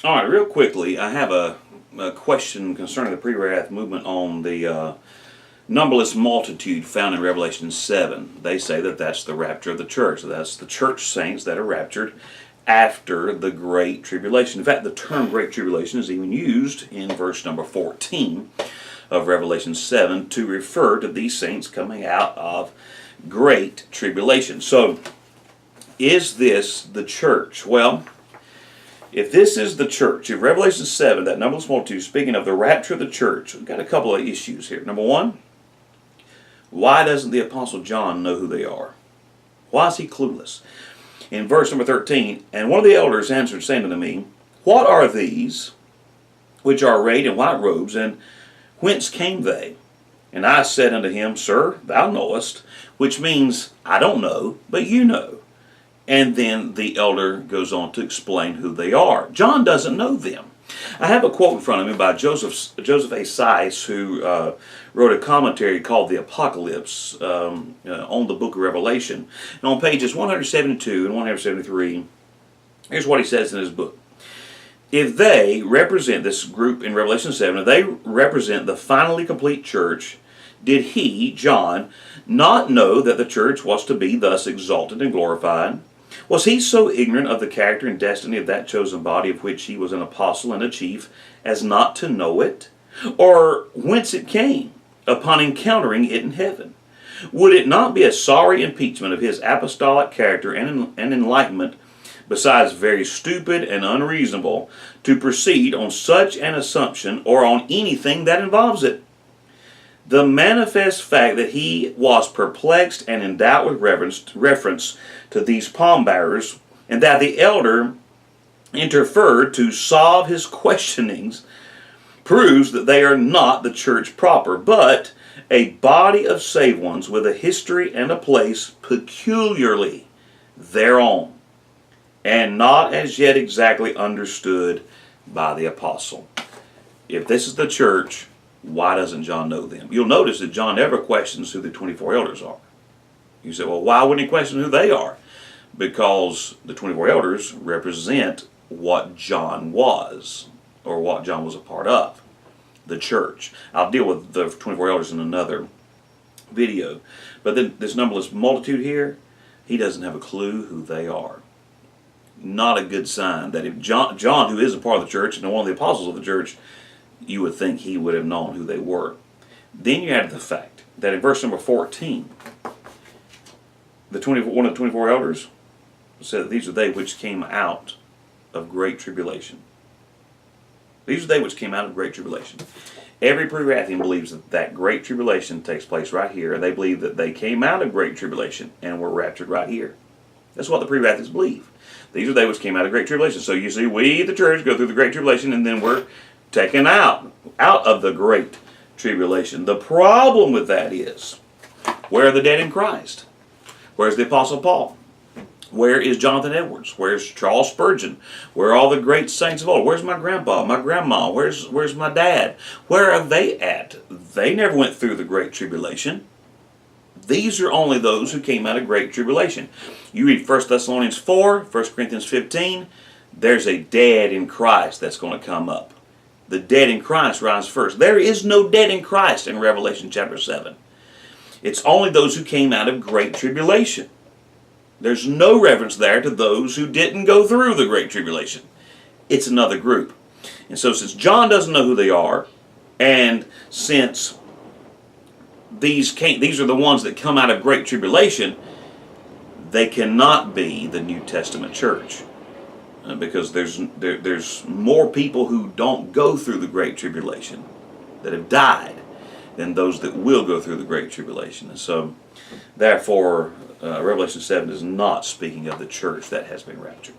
All right, real quickly, I have a question concerning the pre-wrath movement on the numberless multitude found in Revelation 7. They say that that's the rapture of the church. That's the church saints that are raptured after the Great Tribulation. In fact, the term Great Tribulation is even used in verse number 14 of Revelation 7 to refer to these saints coming out of Great Tribulation. So, is this the church? Well, if this is the church, if Revelation 7, that numberless multitude, speaking of the rapture of the church, we've got a couple of issues here. Number one, why doesn't the Apostle John know who they are? Why is he clueless? In verse number 13, and one of the elders answered, saying unto me, what are these which are arrayed in white robes, and whence came they? And I said unto him, Sir, thou knowest, which means, I don't know, but you know. And then the elder goes on to explain who they are. John doesn't know them. I have a quote in front of me by Joseph A. Seiss, who wrote a commentary called The Apocalypse on the book of Revelation. And on pages 172 and 173, here's what he says in his book. If they represent, this group in Revelation 7, if they represent the finally complete church, did he, John, not know that the church was to be thus exalted and glorified? Was he so ignorant of the character and destiny of that chosen body of which he was an apostle and a chief as not to know it? Or whence it came upon encountering it in heaven? Would it not be a sorry impeachment of his apostolic character and enlightenment, besides very stupid and unreasonable, to proceed on such an assumption or on anything that involves it? The manifest fact that he was perplexed and in doubt with reference to these palm bearers, and that the elder interfered to solve his questionings, proves that they are not the church proper, but a body of saved ones with a history and a place peculiarly their own, and not as yet exactly understood by the apostle. If this is the church, why doesn't John know them? You'll notice that John never questions who the 24 elders are. You say, well, why wouldn't he question who they are? Because the 24 elders represent what John was, or what John was a part of, the church. I'll deal with the 24 elders in another video. But then this numberless multitude here, he doesn't have a clue who they are. Not a good sign that if John, who is a part of the church and one of the apostles of the church, you would think he would have known who they were. Then you add the fact that in verse number 14, one of the 24 elders said that these are they which came out of great tribulation. These are they which came out of great tribulation. Every pre-wrathian believes that that great tribulation takes place right here, and they believe that they came out of great tribulation and were raptured right here. That's what the pre-wrathians believe. These are they which came out of great tribulation. So you see, we, the church, go through the great tribulation, and then we're taken out of the great tribulation. The problem with that is, where are the dead in Christ? Where's the Apostle Paul? Where is Jonathan Edwards? Where's Charles Spurgeon? Where are all the great saints of old? Where's my grandpa, my grandma? Where's my dad? Where are they at? They never went through the great tribulation. These are only those who came out of great tribulation. You read 1 Thessalonians 4, 1 Corinthians 15, there's a dead in Christ that's going to come up. The dead in Christ rise first. There is no dead in Christ in Revelation chapter 7. It's only those who came out of great tribulation. There's no reference there to those who didn't go through the great tribulation. It's another group. And so since John doesn't know who they are, and since these are the ones that come out of great tribulation, they cannot be the New Testament church. Because there's more people who don't go through the Great Tribulation that have died than those that will go through the Great Tribulation. And so, therefore, Revelation 7 is not speaking of the church that has been raptured.